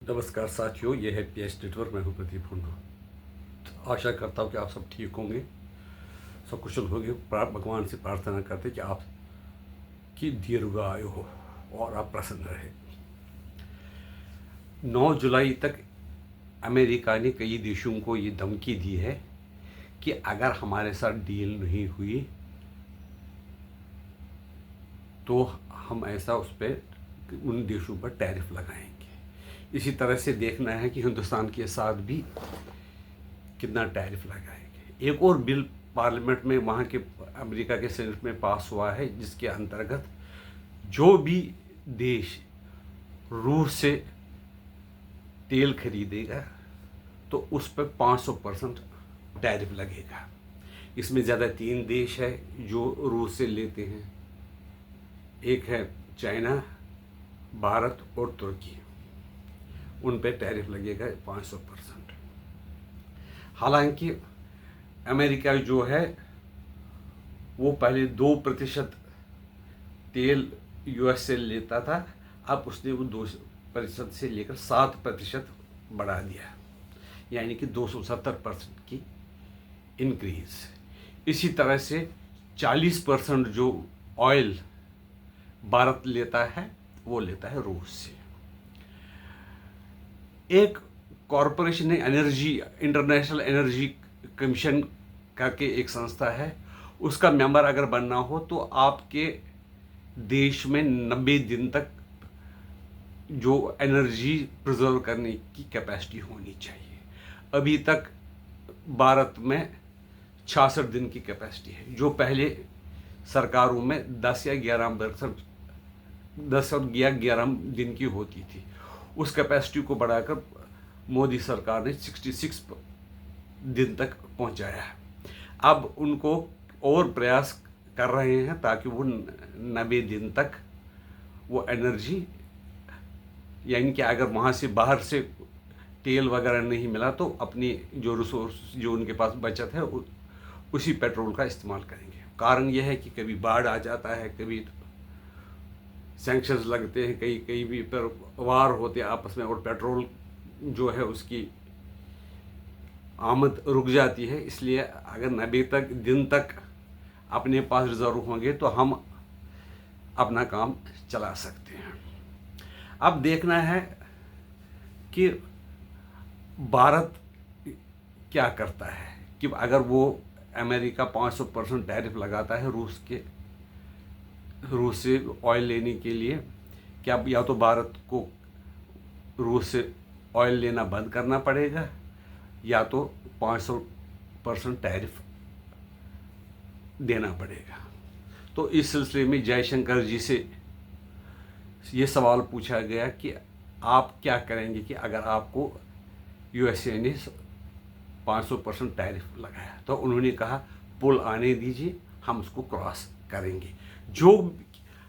नमस्कार साथियों, ये है पीएच नेटवर्क। मैं हूँ प्रदीप हुन्ना। तो आशा करता हूँ कि आप सब ठीक होंगे, सब कुशल होंगे। भगवान से प्रार्थना करते कि आप की दीर्घायु हो और आप प्रसन्न रहे। 9 जुलाई तक अमेरिका ने कई देशों को ये धमकी दी है कि अगर हमारे साथ डील नहीं हुई तो हम ऐसा उस पर उन देशों पर टैरिफ लगाएंगे। इसी तरह से देखना है कि हिंदुस्तान के साथ भी कितना टैरिफ लगाएंगे। एक और बिल पार्लियामेंट में वहाँ के अमेरिका के सेनेट में पास हुआ है, जिसके अंतर्गत जो भी देश रूस से तेल खरीदेगा तो उस पर 500% टैरिफ लगेगा। इसमें ज़्यादा 3 देश है जो रूस से लेते हैं। एक है चाइना, भारत और तुर्की। उन पे टैरिफ लगेगा 500%। हालांकि अमेरिका जो है वो पहले 2% तेल यूएस से लेता था, अब उसने वो 2% से लेकर 7% बढ़ा दिया, यानी कि 270% की इंक्रीज। इसी तरह से 40% जो ऑयल भारत लेता है वो लेता है रूस से। एक कॉरपोरेशन है एनर्जी, इंटरनेशनल एनर्जी कमीशन करके एक संस्था है, उसका मेंबर अगर बनना हो तो आपके देश में 90 दिन तक जो एनर्जी प्रिजर्व करने की कैपेसिटी होनी चाहिए। अभी तक भारत में 66 दिन की कैपेसिटी है, जो पहले सरकारों में 10 या 11 दिन की होती थी। उस कैपेसिटी को बढ़ाकर मोदी सरकार ने 66 दिन तक पहुंचाया है। अब उनको और प्रयास कर रहे हैं ताकि वो 90 दिन तक वो एनर्जी, यानी कि अगर वहाँ से बाहर से तेल वगैरह नहीं मिला तो अपनी जो रिसोर्स जो उनके पास बचत है उसी पेट्रोल का इस्तेमाल करेंगे। कारण यह है कि कभी बाढ़ आ जाता है, कभी सैंक्शंस लगते हैं, कई भी पर वार होते हैं आपस में और पेट्रोल जो है उसकी आमद रुक जाती है। इसलिए अगर 90 दिन तक अपने पास रिजर्व होंगे तो हम अपना काम चला सकते हैं। अब देखना है कि भारत क्या करता है कि अगर वो अमेरिका 500% टैरिफ लगाता है रूस से ऑयल लेने के लिए, क्या या तो भारत को रूस से ऑयल लेना बंद करना पड़ेगा या तो 500% टैरिफ देना पड़ेगा। तो इस सिलसिले में जयशंकर जी से ये सवाल पूछा गया कि आप क्या करेंगे कि अगर आपको यूएसए ने 500% टैरिफ लगाया। तो उन्होंने कहा पुल आने दीजिए, हम उसको क्रॉस करेंगे। जो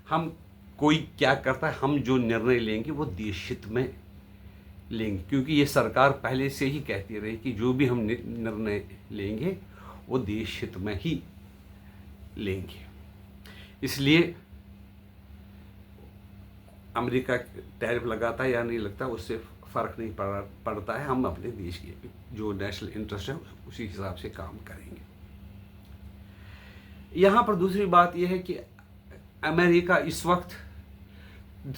हम कोई क्या करता है, हम जो निर्णय लेंगे वो देश हित में लेंगे, क्योंकि ये सरकार पहले से ही कहती रही कि जो भी हम निर्णय लेंगे वो देश हित में ही लेंगे। इसलिए अमेरिका टैरिफ लगाता है या नहीं लगता उससे फ़र्क नहीं पड़ता है। हम अपने देश के जो नेशनल इंटरेस्ट है उसी हिसाब से काम करेंगे। यहाँ पर दूसरी बात यह है कि अमेरिका इस वक्त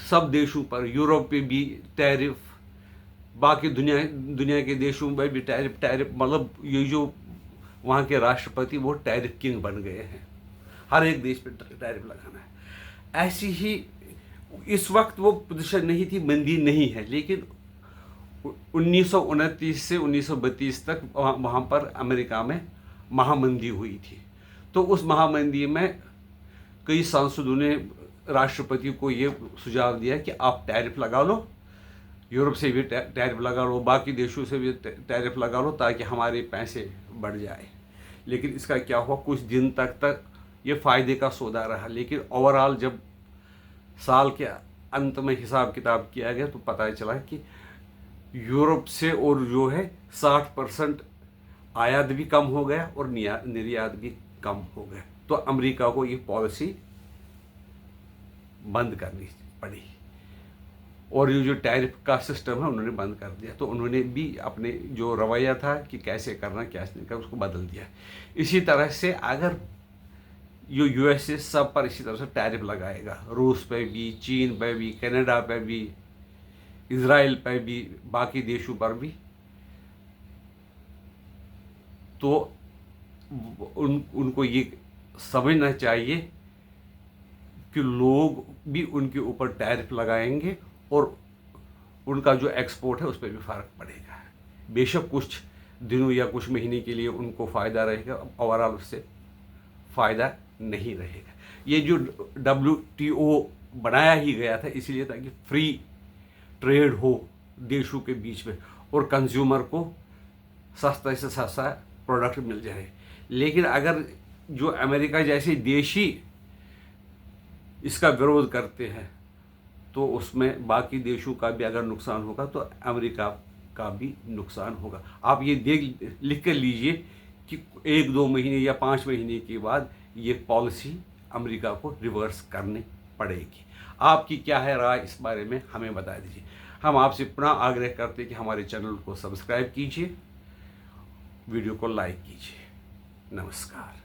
सब देशों पर, यूरोप पे भी टैरिफ, बाकी दुनिया के देशों में भी टैरिफ मतलब ये जो वहाँ के राष्ट्रपति वो टैरिफ किंग बन गए हैं। हर एक देश पे टैरिफ लगाना है। ऐसी ही इस वक्त वो पोजीशन नहीं थी, मंदी नहीं है, लेकिन 1929 से 1932 तक वहाँ पर अमेरिका में महामंदी हुई थी। तो उस महामंदी में कई सांसदों ने राष्ट्रपति को ये सुझाव दिया कि आप टैरिफ लगा लो, यूरोप से भी टैरिफ लगा लो, बाकी देशों से भी टैरिफ लगा लो ताकि हमारे पैसे बढ़ जाए। लेकिन इसका क्या हुआ, कुछ दिन तक ये फ़ायदे का सौदा रहा, लेकिन ओवरऑल जब साल के अंत में हिसाब किताब किया गया तो पता चला कि यूरोप से और जो है 60% आयात भी कम हो गया और निर्यात भी कम हो गया। तो अमेरिका को ये पॉलिसी बंद करनी पड़ी और ये जो टैरिफ का सिस्टम है उन्होंने बंद कर दिया। तो उन्होंने भी अपने जो रवैया था कि कैसे करना कैसे नहीं करना उसको बदल दिया। इसी तरह से अगर जो यूएसए सब पर इसी तरह से टैरिफ लगाएगा, रूस पे भी, चीन पे भी, कनाडा पे भी, इज़राइल पे भी, बाकी देशों पर भी, तो उनको ये समझना चाहिए कि लोग भी उनके ऊपर टैरिफ लगाएंगे और उनका जो एक्सपोर्ट है उस पर भी फ़र्क पड़ेगा। बेशक कुछ दिनों या कुछ महीने के लिए उनको फ़ायदा रहेगा, ओवरऑल उससे फ़ायदा नहीं रहेगा। ये जो WTO बनाया ही गया था इसलिए ताकि फ्री ट्रेड हो देशों के बीच में और कंज्यूमर को सस्ता से सस्ता प्रोडक्ट मिल जाए। लेकिन अगर जो अमेरिका जैसे देश ही इसका विरोध करते हैं तो उसमें बाकी देशों का भी अगर नुकसान होगा तो अमेरिका का भी नुकसान होगा। आप ये लिख कर लीजिए कि 1-2 महीने या 5 महीने के बाद ये पॉलिसी अमेरिका को रिवर्स करनी पड़ेगी। आपकी क्या है राय इस बारे में हमें बता दीजिए। हम आपसे पुनः आग्रह करते हैं कि हमारे चैनल को सब्सक्राइब कीजिए, वीडियो को लाइक कीजिए। नमस्कार।